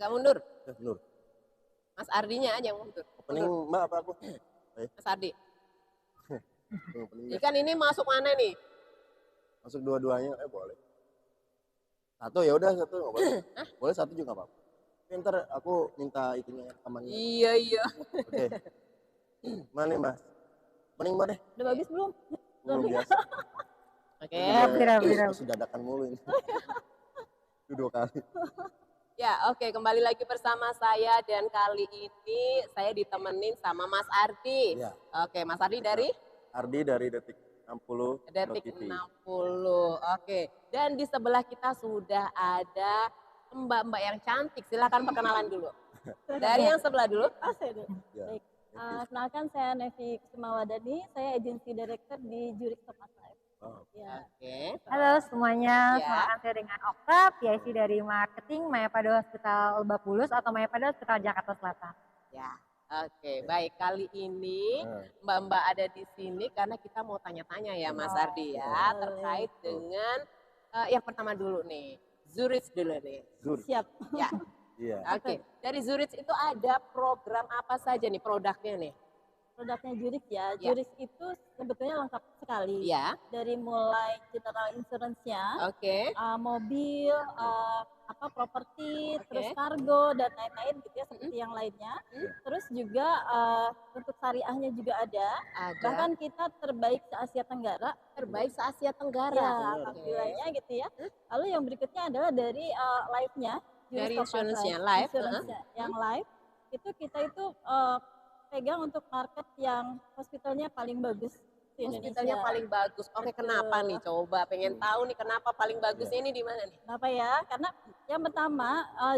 Agak mundur. Nur. Mas Ardinya aja yang mundur. Opening Mbak apa aku? Mas Ardi. Opening Ikan ini masuk mana nih? masuk dua-duanya, boleh. Satu ya udah satu nggak boleh. Boleh satu juga nggak apa-apa. Tapi ntar aku minta itunya rekamannya. Iya. Oke. Mana nih Mas? Opening Mbak deh. Udah bagus belum? Belum biasa. Oke. Masih dadakan mulu ini. Itu 2 kali. Ya, oke, kembali lagi bersama saya dan kali ini saya ditemenin sama Mas Ardi. Ya. Oke, Mas Ardi dari Ardi dari Detik 60. Detik TV. 60. Oke. Dan di sebelah kita sudah ada mbak-mbak yang cantik. Silakan perkenalan dulu. Dari yang sebelah dulu. Ya. Baik. Kenalkan saya Nevi Kusumawadani, saya agency director di Jurik Tempat Live. Oh. Ya. Oke. Halo semuanya, Ya. kenalkan saya dengan Okta, PIC dari marketing Mayapada Hospital Lebak Bulus atau Mayapada Hospital Jakarta Selatan. Ya. Oke, baik. Kali ini mbak-mbak ada di sini karena kita mau tanya-tanya ya Mas Ardi ya, terkait dengan yang pertama dulu nih. Zurich dulu nih. Siap. Ya. Iya. Oke, dari Zurich itu ada program apa saja nih produknya nih? Produknya Jurik ya. Ya. Jurik itu sebetulnya lengkap sekali. Ya, Dari mulai general insurance-nya, oke. mobil, properti, Oke. terus kargo dan lain-lain gitu ya seperti yang lainnya. Terus juga untuk syariahnya juga ada. Ada Bahkan kita terbaik se Asia Tenggara. terbaik se Asia Tenggara. Ya, Oke. alhamdulillahnya gitu ya. Lalu yang berikutnya adalah dari live-nya. Dari Juris Topaz insurance-nya, live, Insurance-nya yang live. Itu kita itu pegang untuk market yang hospitalnya paling bagus di Hospitalnya Indonesia. paling bagus. Oke, kenapa nih? Coba pengen tahu nih kenapa paling bagus ini di mana nih? Kenapa ya? Karena yang pertama,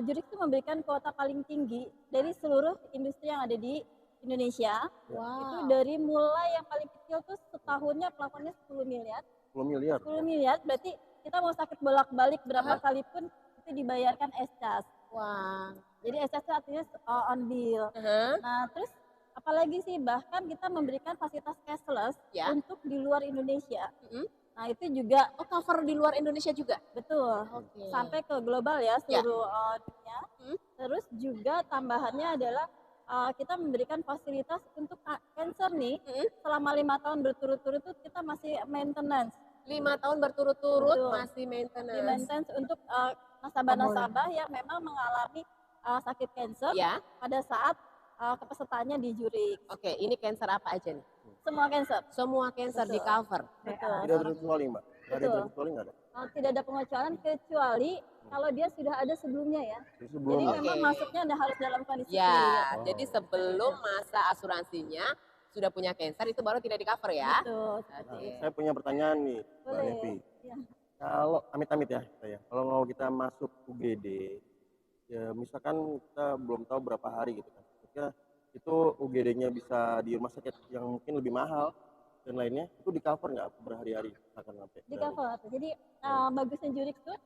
Jurik itu memberikan kuota paling tinggi dari seluruh industri yang ada di Indonesia. Itu dari mulai yang paling kecil tuh setahunnya plafonnya 10 miliar. 10 miliar. 10 miliar berarti kita mau sakit bolak-balik berapa kali pun itu dibayarkan SCAS. Wah. Jadi SCAS itu artinya on bill. Nah, terus apalagi sih bahkan kita memberikan fasilitas cashless Ya. untuk di luar Indonesia. Nah, itu juga Oh, cover di luar Indonesia juga? betul. Oke. Sampai ke global ya seluruh dunia. Terus juga tambahannya adalah kita memberikan fasilitas untuk cancer nih selama 5 tahun berturut-turut itu kita masih maintenance. 5 tahun berturut-turut Betul. masih Di maintenance. maintenance untuk nasabah-nasabah yang memang mengalami sakit cancer Ya. pada saat kepesertaannya di Jurik. Oke, ini cancer apa aja nih? Semua cancer. Semua cancer di cover. Betul. Tidak ada terkecuali Mbak. Nggak ada Betul. terkecuali nggak ada. Tidak ada pengecualian kecuali kalau dia sudah ada sebelumnya ya. Jadi sebelum Jadi Oke. memang masuknya harus dalam kondisi Ya, clear. jadi sebelum masa asuransinya sudah punya cancer itu baru tidak di cover ya. Betul. Seperti Oke. itu. saya punya pertanyaan nih Mbak Boleh. Nevi. Ya. Kalau amit-amit ya, kalau mau kita masuk UGD, ya misalkan kita belum tahu berapa hari gitu kan. Ketika itu UGD-nya bisa di rumah sakit yang mungkin lebih mahal dan lainnya, itu di cover nggak berhari-hari misalkan sampai Di cover. Jadi bagusnya Jurik tuh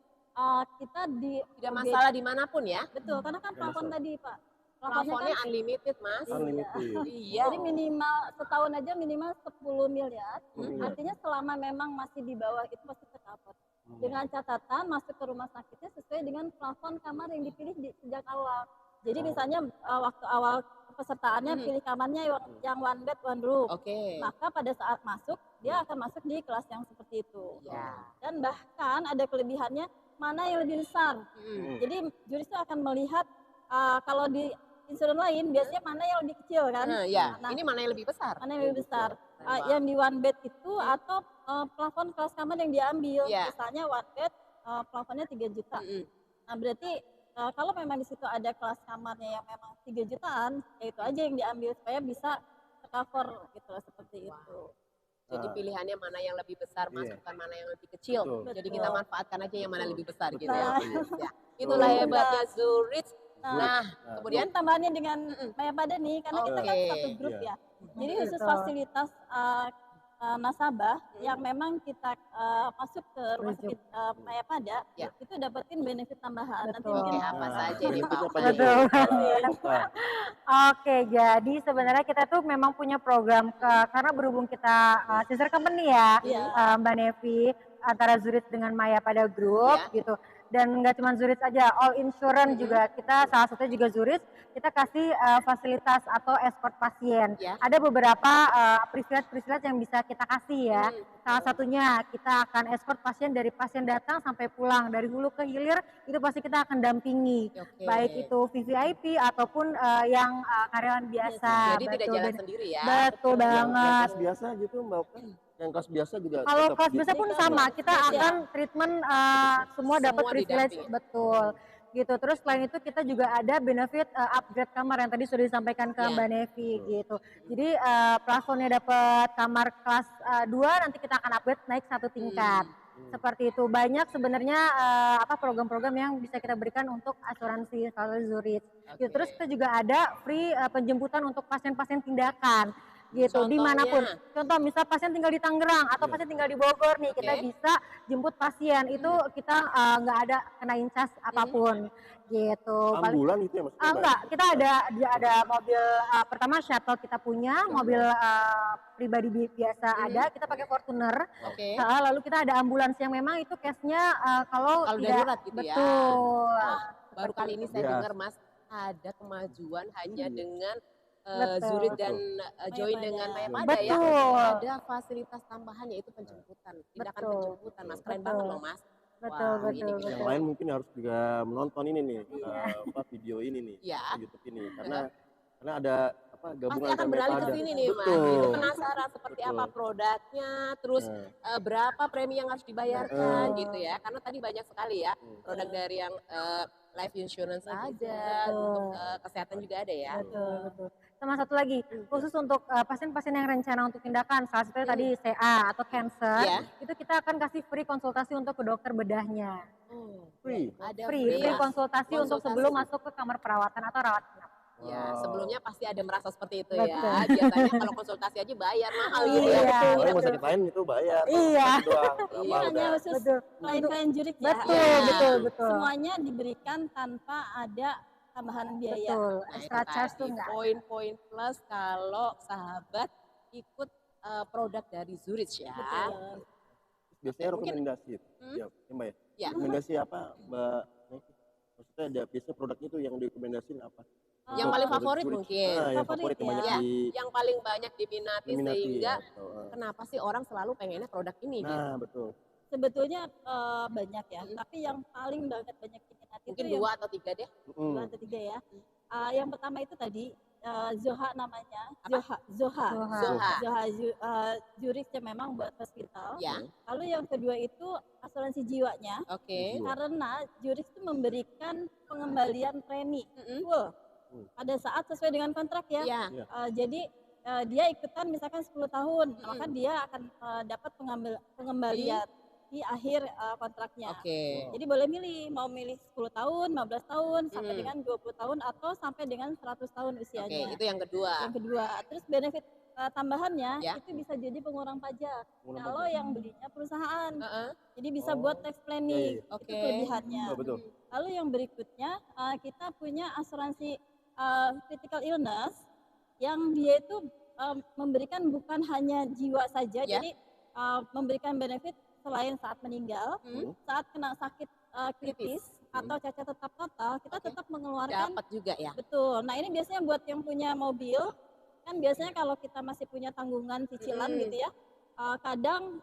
kita di Tidak masalah dimanapun ya. Betul, karena kan plafon masalah. tadi Pak. Plafonnya kan unlimited mas. unlimited. Iya. jadi minimal setahun aja minimal 10 miliar. 10 miliar. Artinya selama memang masih di bawah itu pasti tercover. Dengan catatan masuk ke rumah sakitnya sesuai dengan plafon kamar yang dipilih sejak awal. Jadi misalnya waktu awal pesertaannya pilih kamarnya yang one bed one room. Oke. Maka pada saat masuk dia akan masuk di kelas yang seperti itu. Ya. Dan bahkan ada kelebihannya mana yang lebih besar. Jadi juris itu akan melihat kalau di insurans lain biasanya mana yang lebih kecil kan. Ya. Nah, Ini mana yang lebih besar? mana yang lebih besar. Wah. Yang di one bed itu atau plafon kelas kamar yang diambil. Iya. Misalnya one bed plafonnya 3 juta. Nah, berarti kalau memang di situ ada kelas kamarnya yang memang 3 jutaan, ya itu aja yang diambil supaya bisa tercover gitu lah, seperti itu. Jadi pilihannya mana yang lebih besar mas, bukan mana yang lebih kecil. Betul. Jadi kita manfaatkan aja yang mana lebih besar gitu Nah. ya. Itulah hebatnya Zurich. Nah, kemudian Kemudian tambahannya dengan Mayapada nih, karena kita kan Oke. satu grup Iya. ya. Jadi khusus fasilitas nasabah yang memang kita masuk ke rumah sakit Mayapada, Ya. itu dapetin benefit tambahan. Nanti Betul. mungkin Oke, apa saja nih benefitnya Pak? apa aja Betul. tuh? Oke, jadi sebenarnya kita tuh memang punya program karena berhubung kita sister company ya, Iya. Mbak Nevi, antara Zurich dengan Mayapada Group Iya. gitu. Dan nggak cuma Zurich aja, all insurance juga kita salah satunya juga Zurich, kita kasih fasilitas atau escort pasien. Ya. Ada beberapa privilege yang bisa kita kasih ya. Salah satunya kita akan escort pasien dari pasien datang sampai pulang, dari hulu ke hilir itu pasti kita akan dampingi. Oke. Baik itu VVIP ataupun yang karyawan biasa. Jadi tidak Betul, jalan sendiri ya. betul Yang banget. kelas biasa gitu Mbak Oka? Yang kelas biasa juga Kalau tetap kelas biasa pun sama, kita Iya. akan treatment semua dapat Semua privilege, didampingi. betul. Gitu. Terus selain itu kita juga ada benefit upgrade kamar yang tadi sudah disampaikan ke Ya. Mbak Nevi gitu. Jadi plafonnya dapat kamar kelas 2, nanti kita akan upgrade naik 1 tingkat. Seperti itu. Banyak sebenarnya program-program yang bisa kita berikan untuk asuransi kalau Zurich. Gitu. Oke. Terus kita juga ada free penjemputan untuk pasien-pasien tindakan. Gitu, Contohnya? dimanapun. Contoh misal pasien tinggal di Tangerang atau pasien tinggal di Bogor nih, kita Oke. bisa jemput pasien. Itu kita nggak ada kenain cas apapun. Gitu. ambulan itu ya maksudnya Mbak? Enggak, kita ada mobil pertama shuttle kita punya, mobil pribadi biasa ada, kita pakai Fortuner. Oke. Lalu kita ada ambulans yang memang itu case-nya kalau Kalau tidak darurat gitu ya. betul. Baru kali ini saya Iya. dengar Mas ada kemajuan hanya dengan Betul. Zurich dan join Mayapada. dengan Mayapada ya. Betul. Ada fasilitas tambahan yaitu penjemputan, tindakan Betul. penjemputan Mas. Keren Betul. banget loh Mas. Betul, Wah, betul, ini Yang lain mungkin harus juga menonton ini nih, video ini nih, Iya. YouTube ini, karena ada Pasti gabungan akan beralih ke Mayapada. sini nih Mas. Betul. Gitu, penasaran seperti Betul. apa produknya, terus berapa premi yang harus dibayarkan gitu ya. Karena tadi banyak sekali ya produk dari yang life insurance ada, untuk kesehatan juga ada ya. Betul. Sama satu lagi, khusus untuk pasien-pasien yang rencana untuk tindakan, salah satunya tadi CA atau cancer, Iya. itu kita akan kasih free konsultasi untuk ke dokter bedahnya. Oh, Free. ada Free ya. konsultasi untuk sebelum masuk ke kamar perawatan atau rawat inap. Ya, Wow. sebelumnya pasti ada merasa seperti itu Betul. ya. Biasanya kalau konsultasi aja bayar mahal gitu ya. Iya, Kalau betul. rumah sakit lain itu bayar. Iya. Itu doang. Iya, Apa Hanya udah. khusus Betul. klien-klien Zurich ya. Betul, Iya. betul. Semuanya diberikan tanpa ada tambahan biaya. Betul. Nah, itu Extra charge tuh tadi enggak. poin-poin plus kalau sahabat ikut produk dari Zurich ya. Betul. Biasanya Mungkin- rekomendasi. Ya, Mbak ya. Ya. Rekomendasi apa Mbak Nevi? Maksudnya ada biasanya produknya itu yang direkomendasiin apa? Yang Untuk paling produk favorit Zurich. mungkin. Yang Favorit favorit yang ya. banyak Ya, di yang paling banyak diminati sehingga atau, kenapa sih orang selalu pengennya produk ini gitu. Nah, betul. Sebetulnya banyak ya, tapi yang paling banyak diminati Mungkin itu 2 atau 3 deh. Mm. 2 atau 3 ya. Yang pertama itu tadi Zoha namanya, Apa? Zoha. Zoha. Zurich yang memang buat hospital. Ya, Lalu yang kedua itu asuransi jiwanya, oke. Jiwa. karena Zurich itu memberikan pengembalian premi Mm-mm. full pada saat sesuai dengan kontrak ya. Ya, Iya. Jadi dia ikutan misalkan 10 tahun, maka dia akan dapat pengembalian di akhir kontraknya. oke. Jadi boleh milih, mau milih 10 tahun, 15 tahun, sampai dengan 20 tahun atau sampai dengan 100 tahun Oke, usianya. itu yang kedua. Yang kedua, terus benefit tambahannya Ya. itu bisa jadi pengurang pajak. Pengurang Kalau yang belinya perusahaan, Heeh. jadi bisa Oh. buat tax planning, Iya, iya. itu Oke. kelebihannya. Betul. Lalu yang berikutnya kita punya asuransi critical illness yang dia itu memberikan bukan hanya jiwa saja, Ya. jadi memberikan benefit selain saat meninggal, saat kena sakit kritis atau cacat tetap total, kita Oke. tetap mengeluarkan. Dapat juga ya. Betul. Nah ini biasanya buat yang punya mobil, kan biasanya kalau kita masih punya tanggungan cicilan gitu ya, kadang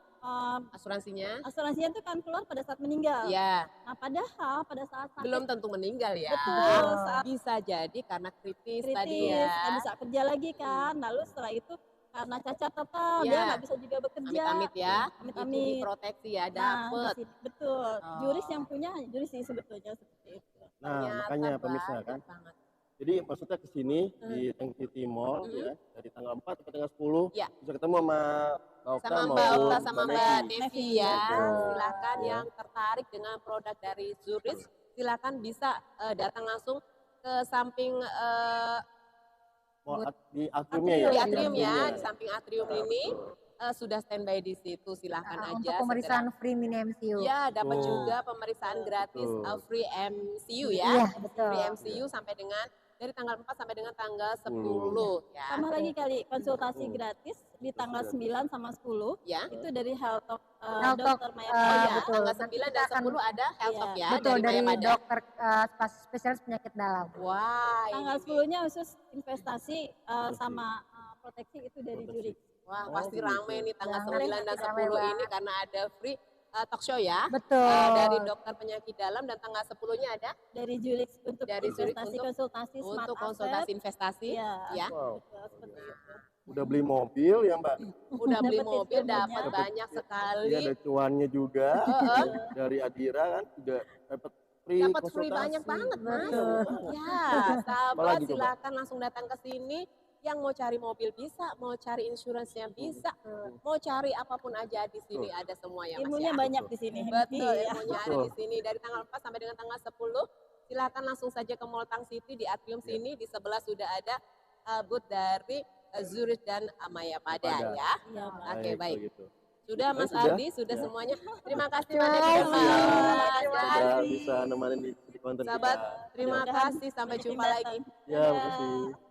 Asuransinya? asuransinya itu kan keluar pada saat meninggal. Ya, Nah padahal pada saat sakit belum tentu meninggal ya. Betul, saat Bisa jadi karena kritis, kritis, tadi ya. nggak bisa kerja lagi kan. Lalu setelah itu karena cacat total, Iya. dia nggak bisa juga bekerja. Amit-amit ya. Amit-amit. Itu diproteksi ya, Nah, dapet. betul. Oh. Juris yang punya juris sih sebetulnya seperti itu. Nah, Ternyata makanya pemirsa banyak kan. banget. Jadi maksudnya ke sini di Tank City Mall ya, dari tanggal 4 sampai tanggal 10 Ya. bisa ketemu sama Mbak Oka Sama Mbak maupun Okta sama Mbak Mbak Nevi. Nevi ya. Betul. Silakan Ya. yang tertarik dengan produk dari Zurich, silakan bisa datang langsung ke samping Di atriumnya ya. di atrium ya, atriumnya. di samping atrium ini sudah standby di situ. Silakan aja. Untuk pemeriksaan free mini MCU. Ya, dapat Betul. juga pemeriksaan gratis Betul. free MCU ya. Iya, betul. Free MCU sampai dengan dari tanggal 4 sampai dengan tanggal 10 ya. Tambah lagi kali konsultasi gratis di tanggal 9 sama 10 Ya. itu dari Health Talk Health Talk, Dr. Maya Oh Pada. ya, betul. tanggal Nanti 9 kita dan akan 10 ada Health Talk ya betul dari Maya Pada. dokter spesialis penyakit dalam. Wah, Tanggal ini 10-nya khusus investasi sama proteksi itu dari Zurich. wah Oh, pasti gitu. rame nih tanggal Rame, 9 dan rame 10 ini banget. karena ada free talk show ya. Betul. Dari dokter penyakit dalam dan tanggal 10-nya ada Dari Zurich untuk Dari Zurich investasi untuk- konsultasi smart untuk asset. konsultasi investasi Iya. ya. Wow. Betul, seperti itu. Udah beli mobil ya Mbak? Udah beli Dapat mobil diskon dapat banyak. banyak sekali. Iya, ada cuannya juga. Heeh. Dari Adira kan juga dapat free Dapat free konsultasi. banyak banget, Mas. Betul. Ya, sahabat Apalagi tuh, Mbak? silakan langsung datang ke sini. Yang mau cari mobil bisa, mau cari insuransinya bisa, mau cari apapun aja di sini ada semua ya Mas Ilmunya ya. banyak di sini. Betul, Iya. ilmunya ada Betul. di sini dari tanggal 4 sampai dengan tanggal 10. Silakan langsung saja ke Mall Tang City di atrium sini, di sebelah sudah ada booth dari Zurich dan Maya Pada Pada. ya. Iya, Mbak. Oke, baik. Gitu. Sudah Mas Sudah? Ardi, sudah Ya. semuanya. Terima kasih Terima banyak kasih. ya, Mas. Terima Dan kasih. Sudah bisa nemenin di konten sahabat, kita. terima Mudah-mudahan kasih. Sampai banyak jumpa yang lagi. datang. Ya, Dadah. makasih.